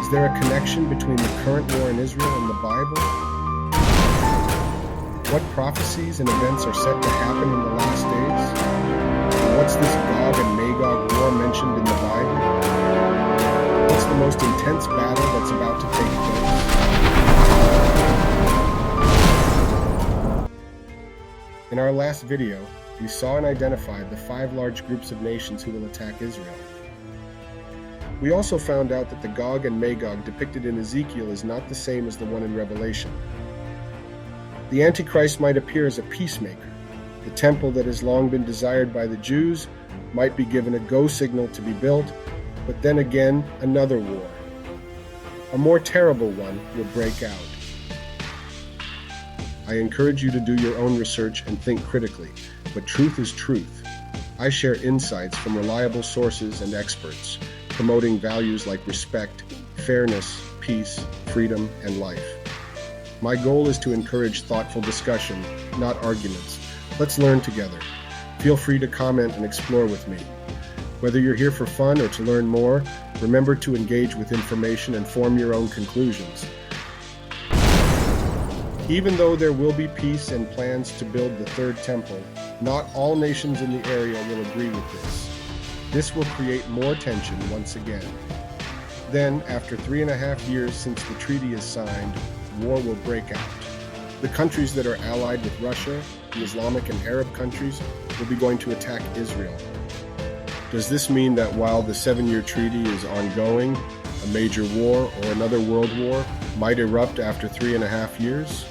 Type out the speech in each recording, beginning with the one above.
Is there a connection between the current war in Israel and the Bible? What prophecies and events are set to happen in the last days? And what's this Gog and Magog war mentioned in the Bible? What's the most intense battle that's about to take place? In our last video, we saw and identified the 5 large groups of nations who will attack Israel. We also found out that the Gog and Magog depicted in Ezekiel is not the same as the one in Revelation. The Antichrist might appear as a peacemaker. The temple that has long been desired by the Jews might be given a go signal to be built, but then again, another war. A more terrible one will break out. I encourage you to do your own research and think critically, but truth is truth. I share insights from reliable sources and experts, promoting values like respect, fairness, peace, freedom, and life. My goal is to encourage thoughtful discussion, not arguments. Let's learn together. Feel free to comment and explore with me. Whether you're here for fun or to learn more, remember to engage with information and form your own conclusions. Even though there will be peace and plans to build the third temple, not all nations in the area will agree with this. This will create more tension once again. Then, after 3.5 years since the treaty is signed, war will break out. The countries that are allied with Russia, the Islamic and Arab countries, will be going to attack Israel. Does this mean that while the 7-year treaty is ongoing, a major war or another world war might erupt after 3.5 years?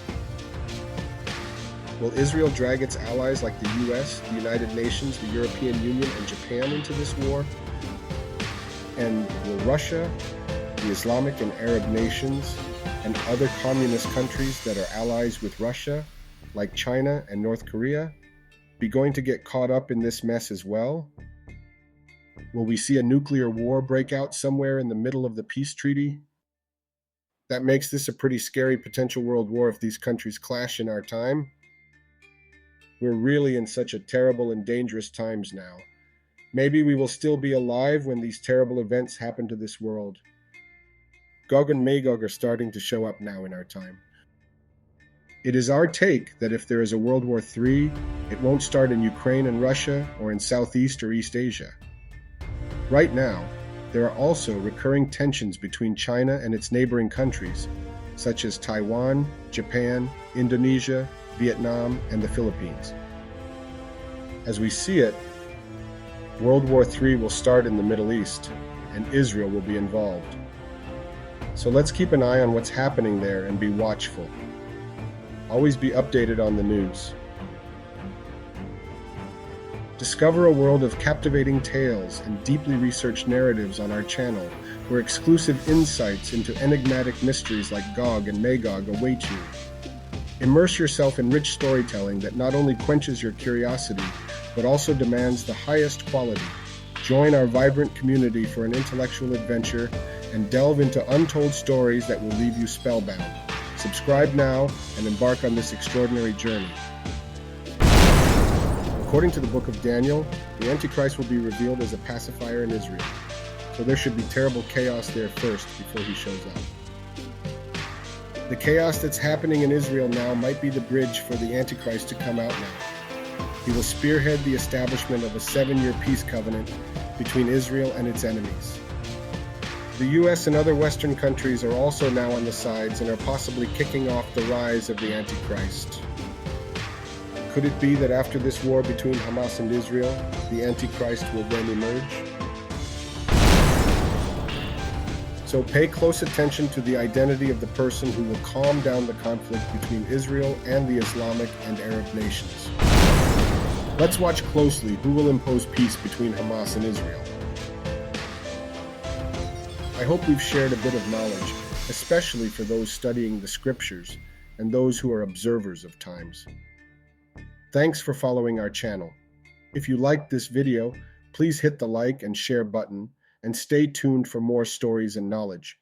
Will Israel drag its allies like the US, the United Nations, the European Union, and Japan into this war? And will Russia, the Islamic and Arab nations, and other communist countries that are allies with Russia, like China and North Korea, be going to get caught up in this mess as well? Will we see a nuclear war break out somewhere in the middle of the peace treaty? That makes this a pretty scary potential world war if these countries clash in our time. We're really in such a terrible and dangerous times now. Maybe we will still be alive when these terrible events happen to this world. Gog and Magog are starting to show up now in our time. It is our take that if there is a World War III, it won't start in Ukraine and Russia or in Southeast or East Asia. Right now, there are also recurring tensions between China and its neighboring countries, such as Taiwan, Japan, Indonesia, Vietnam, and the Philippines. As we see it, World War III will start in the Middle East, and Israel will be involved. So let's keep an eye on what's happening there and be watchful. Always be updated on the news. Discover a world of captivating tales and deeply researched narratives on our channel, where exclusive insights into enigmatic mysteries like Gog and Magog await you. Immerse yourself in rich storytelling that not only quenches your curiosity, but also demands the highest quality. Join our vibrant community for an intellectual adventure and delve into untold stories that will leave you spellbound. Subscribe now and embark on this extraordinary journey. According to the book of Daniel, the Antichrist will be revealed as a pacifier in Israel. So there should be terrible chaos there first before he shows up. The chaos that's happening in Israel now might be the bridge for the Antichrist to come out now. He will spearhead the establishment of a 7-year peace covenant between Israel and its enemies. The US and other Western countries are also now on the sides and are possibly kicking off the rise of the Antichrist. Could it be that after this war between Hamas and Israel, the Antichrist will then emerge? So pay close attention to the identity of the person who will calm down the conflict between Israel and the Islamic and Arab nations. Let's watch closely who will impose peace between Hamas and Israel. I hope we've shared a bit of knowledge, especially for those studying the scriptures and those who are observers of times. Thanks for following our channel. If you liked this video, please hit the like and share button, and stay tuned for more stories and knowledge.